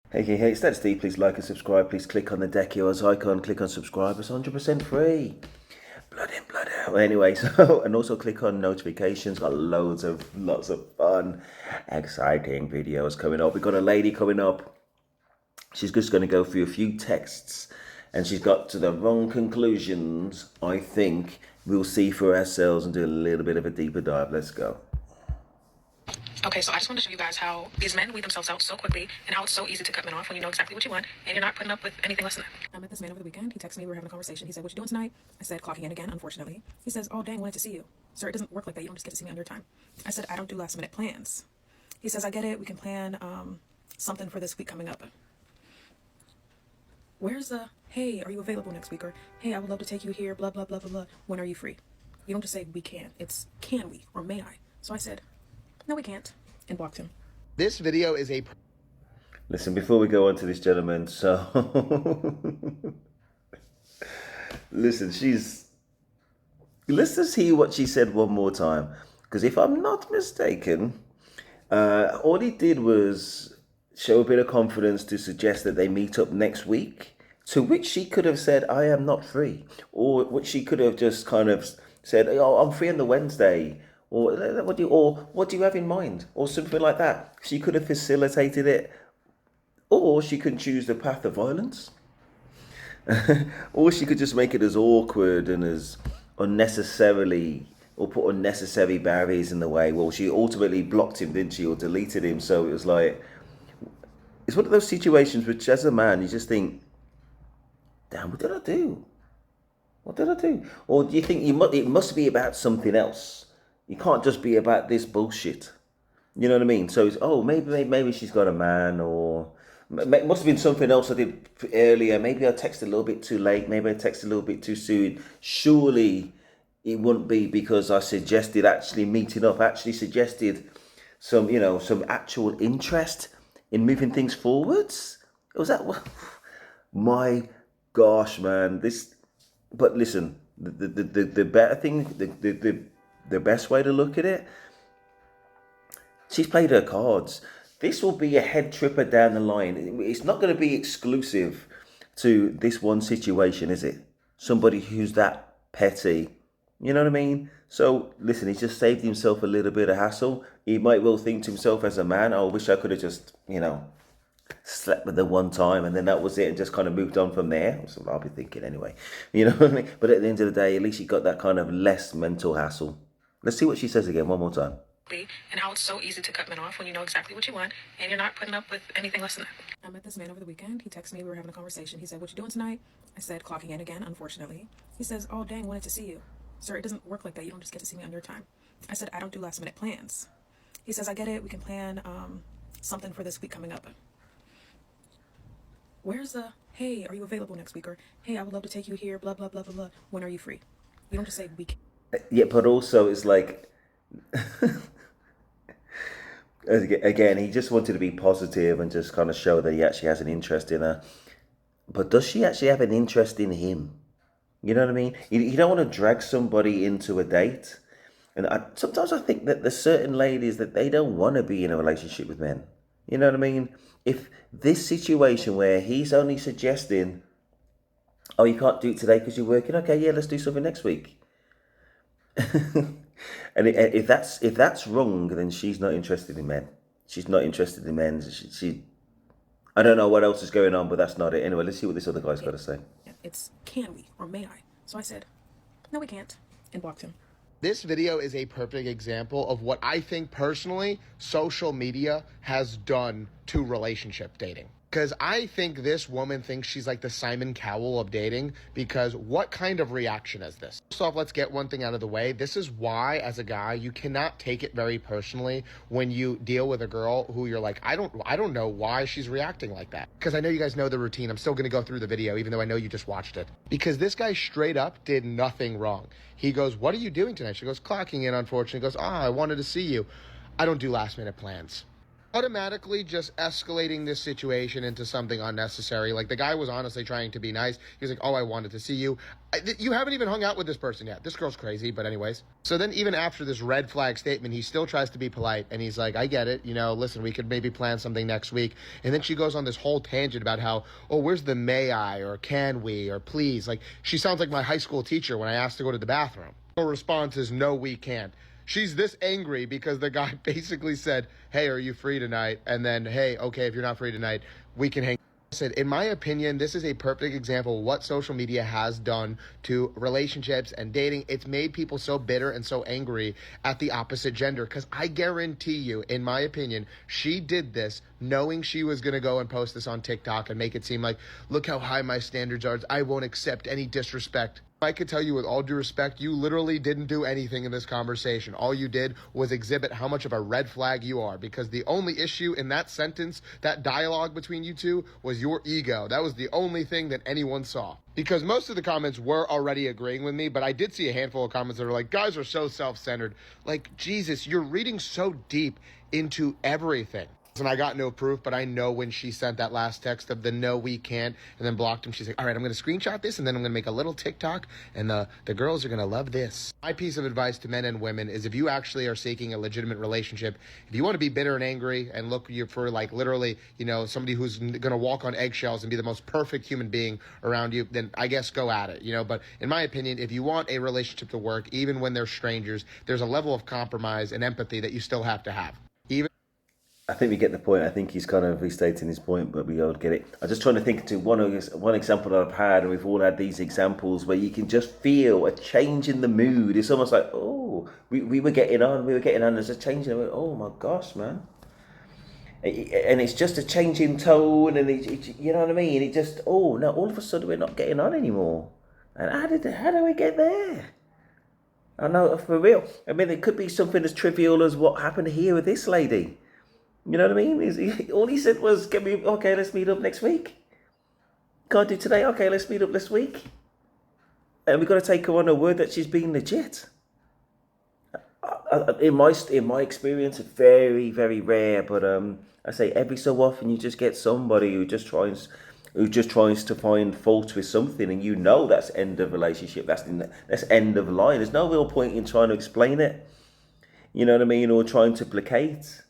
Hey, it's That's Steve. Please like and subscribe. Please click on the Deck Heroes icon. Click on subscribe. It's 100% free. Blood in, blood out. Anyway, and also click on notifications. Got lots of fun, exciting videos coming up. We've got a lady coming up. She's just going to go through a few texts, and she's got to the wrong conclusions. I think we'll see for ourselves and do a little bit of a deeper dive. Let's go. Okay, so I just want to show you guys how these men weed themselves out so quickly and how it's so easy to cut men off when you know exactly what you want and you're not putting up with anything less than that. I met this man over the weekend. He texted me. We were having a conversation. He said, "What you doing tonight?" I said, "Clocking in again, unfortunately." He says, "Oh, dang, wanted to see you." Sir, it doesn't work like that. You don't just get to see me on your time. I said, "I don't do last minute plans." He says, "I get it. We can plan something for this week coming up." Where's the, "Hey, are you available next week?" Or, "Hey, I would love to take you here, blah, blah, blah, blah, blah. When are you free?" You don't just say, "We can." It's, "Can we?" or "May I?" So I said, "No, we can't," and blocked him. This video is a... Listen, before we go on to this gentleman, so listen, let's just hear what she said one more time. Because if I'm not mistaken, all he did was show a bit of confidence to suggest that they meet up next week, to which she could have said, "I am not free." Or what she could have just kind of said, "Oh, I'm free on the Wednesday." Or what do you have in mind? Or something like that. She could have facilitated it. Or she could choose the path of violence. Or she could just make it as awkward and as unnecessarily, or put unnecessary barriers in the way. Well, she ultimately blocked him, didn't she? Or deleted him. So it was like, it's one of those situations which, as a man, you just think, damn, what did I do? What did I do? Or do you think it must be about something else? You can't just be about this bullshit. You know what I mean? So it's, oh, maybe she's got a man, or it must have been something else I did earlier. Maybe I texted a little bit too late. Maybe I texted a little bit too soon. Surely it wouldn't be because I suggested actually meeting up, actually suggested some actual interest in moving things forwards. Was that my gosh, man? But listen, the better thing, the best way to look at it, she's played her cards. This will be a head tripper down the line. It's not going to be exclusive to this one situation, is it? Somebody who's that petty. You know what I mean? So, listen, he's just saved himself a little bit of hassle. He might well think to himself as a man, "Oh, I wish I could have just, slept with her one time and then that was it and just kind of moved on from there." So I'll be thinking anyway. You know what I mean? But at the end of the day, at least he got that kind of less mental hassle. Let's see what she says again one more time. And how it's so easy to cut men off when you know exactly what you want and you're not putting up with anything less than that. I met this man over the weekend. He texted me. We were having a conversation. He said, "What you doing tonight?" I said, "Clocking in again, unfortunately." He says, "Oh, dang, wanted to see you." Sir, it doesn't work like that. You don't just get to see me on your time. I said, "I don't do last minute plans." He says, "I get it. We can plan something for this week coming up." Where's the, "Hey, are you available next week?" or, "Hey, I would love to take you here, blah, blah, blah, blah, blah. When are you free?" You don't just say, "We can." Yeah, but also it's like, again, he just wanted to be positive and just kind of show that he actually has an interest in her. But does she actually have an interest in him? You know what I mean? You don't want to drag somebody into a date. And sometimes I think that there's certain ladies that they don't want to be in a relationship with men. You know what I mean? If this situation where he's only suggesting, "Oh, you can't do it today because you're working. Okay, yeah, let's do something next week." And if that's wrong, then she's not interested in men. She's not interested in men. She I don't know what else is going on, but that's not it. Anyway, let's see what this other guy's got to say. It's, "Can we?" or "May I?" So I said, "No, we can't," and blocked him. This video is a perfect example of what I think personally social media has done to relationship dating. Because I think this woman thinks she's like the Simon Cowell of dating, because what kind of reaction is this? First off, let's get one thing out of the way. This is why, as a guy, you cannot take it very personally when you deal with a girl who you're like, I don't know why she's reacting like that. Because I know you guys know the routine. I'm still going to go through the video, even though I know you just watched it. Because this guy straight up did nothing wrong. He goes, "What are you doing tonight?" She goes, "Clocking in, unfortunately." He goes, "Ah, I wanted to see you. I don't do last minute plans." automatically just escalating this situation into something unnecessary. Like, the guy was honestly trying to be nice. He was like, oh, I wanted to see you. You haven't even hung out with this person yet. This girl's crazy, but anyways. So then even after this red flag statement, he still tries to be polite. And he's like, I get it. You know, listen, we could maybe plan something next week. And then she goes on this whole tangent about how, oh, where's the may I or can we or please? Like, she sounds like my high school teacher when I asked to go to the bathroom. Her response is, no, we can't. She's this angry because the guy basically said, hey, are you free tonight? And then, hey, okay, if you're not free tonight, we can hang. I said, in my opinion, this is a perfect example of what social media has done to relationships and dating. It's made people so bitter and so angry at the opposite gender. Because I guarantee you, in my opinion, she did this knowing she was going to go and post this on TikTok and make it seem like, look how high my standards are. I won't accept any disrespect. I could tell you with all due respect, you literally didn't do anything in this conversation. All you did was exhibit how much of a red flag you are, because the only issue in that sentence, that dialogue between you two, was your ego. That was the only thing that anyone saw. Because most of the comments were already agreeing with me, but I did see a handful of comments that are like, guys are so self-centered. Like, Jesus, you're reading so deep into everything. And I got no proof, but I know when she sent that last text of the no, we can't, and then blocked him, she's like, all right, I'm going to screenshot this, and then I'm going to make a little TikTok, and the girls are going to love this. My piece of advice to men and women is, if you actually are seeking a legitimate relationship, if you want to be bitter and angry and look for, like, literally, you know, somebody who's going to walk on eggshells and be the most perfect human being around you, then I guess go at it, you know. But in my opinion, if you want a relationship to work, even when they're strangers, there's a level of compromise and empathy that you still have to have. I think we get the point. I think he's kind of restating his point, but we all get it. I'm just trying to think to one example that I've had, and we've all had these examples where you can just feel a change in the mood. It's almost like, oh, we were getting on, there's a change in the mood. Oh my gosh, man. And it's just a change in tone, and you know what I mean? It just, oh no, all of a sudden we're not getting on anymore. And how do we get there? I know, for real. I mean, it could be something as trivial as what happened here with this lady. You know what I mean? All he said was, okay, let's meet up next week. Can't do today, okay, let's meet up this week. And we've got to take her on her word that she's being legit. In my experience, it's very, very rare, but I say every so often you just get somebody who just tries to find fault with something, and you know that's end of relationship, that's end of line. There's no real point in trying to explain it, you know what I mean, or trying to placate.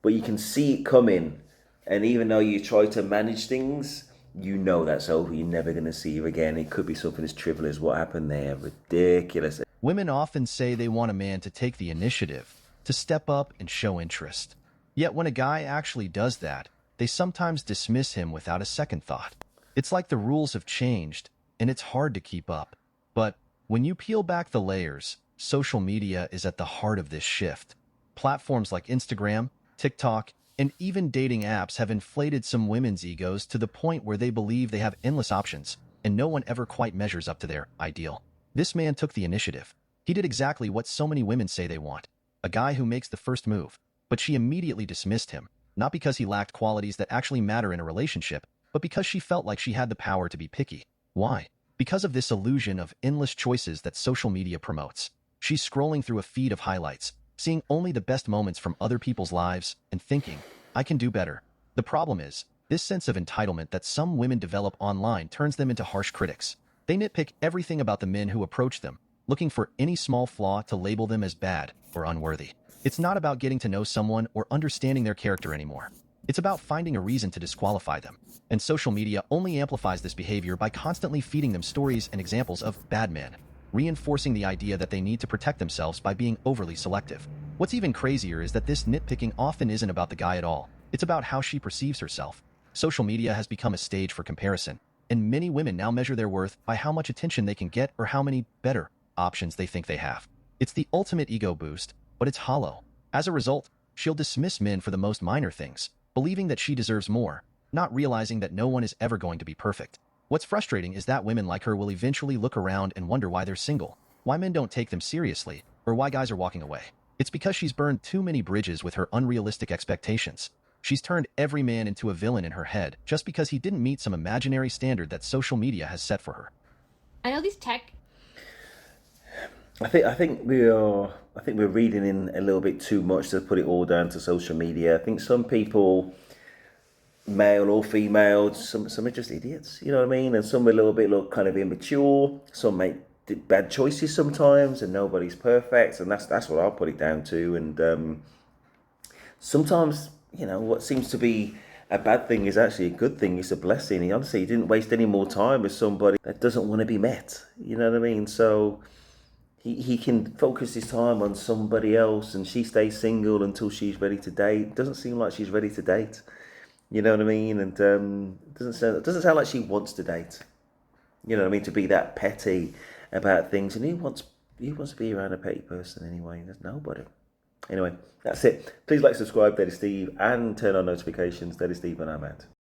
But you can see it coming, and even though you try to manage things, you know that's over. You're never going to see her again. It could be something as trivial as what happened there. Ridiculous. Women often say they want a man to take the initiative, to step up and show interest. Yet when a guy actually does that, they sometimes dismiss him without a second thought. It's like the rules have changed, and it's hard to keep up. But when you peel back the layers, social media is at the heart of this shift. Platforms like Instagram, TikTok, and even dating apps have inflated some women's egos to the point where they believe they have endless options, and no one ever quite measures up to their ideal. This man took the initiative. He did exactly what so many women say they want, a guy who makes the first move. But she immediately dismissed him, not because he lacked qualities that actually matter in a relationship, but because she felt like she had the power to be picky. Why? Because of this illusion of endless choices that social media promotes. She's scrolling through a feed of highlights, seeing only the best moments from other people's lives and thinking, I can do better. The problem is, this sense of entitlement that some women develop online turns them into harsh critics. They nitpick everything about the men who approach them, looking for any small flaw to label them as bad or unworthy. It's not about getting to know someone or understanding their character anymore. It's about finding a reason to disqualify them. And social media only amplifies this behavior by constantly feeding them stories and examples of bad men, reinforcing the idea that they need to protect themselves by being overly selective. What's even crazier is that this nitpicking often isn't about the guy at all. It's about how she perceives herself. Social media has become a stage for comparison, and many women now measure their worth by how much attention they can get or how many better options they think they have. It's the ultimate ego boost, but it's hollow. As a result, she'll dismiss men for the most minor things, believing that she deserves more, not realizing that no one is ever going to be perfect. What's frustrating is that women like her will eventually look around and wonder why they're single, why men don't take them seriously, or why guys are walking away. It's because she's burned too many bridges with her unrealistic expectations. She's turned every man into a villain in her head just because he didn't meet some imaginary standard that social media has set for her. I know these tech. I think we're reading in a little bit too much to put it all down to social media. I think some people, male or female, some are just idiots. You know what I mean? And some are a little bit look kind of immature. Some make bad choices sometimes, and nobody's perfect. And that's what I'll put it down to. And sometimes, what seems to be a bad thing is actually a good thing. It's a blessing. He didn't waste any more time with somebody that doesn't want to be met. You know what I mean? So he can focus his time on somebody else, and she stays single until she's ready to date. Doesn't seem like she's ready to date. You know what I mean? And doesn't sound like she wants to date. You know what I mean? To be that petty about things, and who wants to be around a petty person anyway? There's nobody. Anyway, that's it. Please like, subscribe, Daddy Steve, and turn on notifications. Daddy Steve, and I'm out.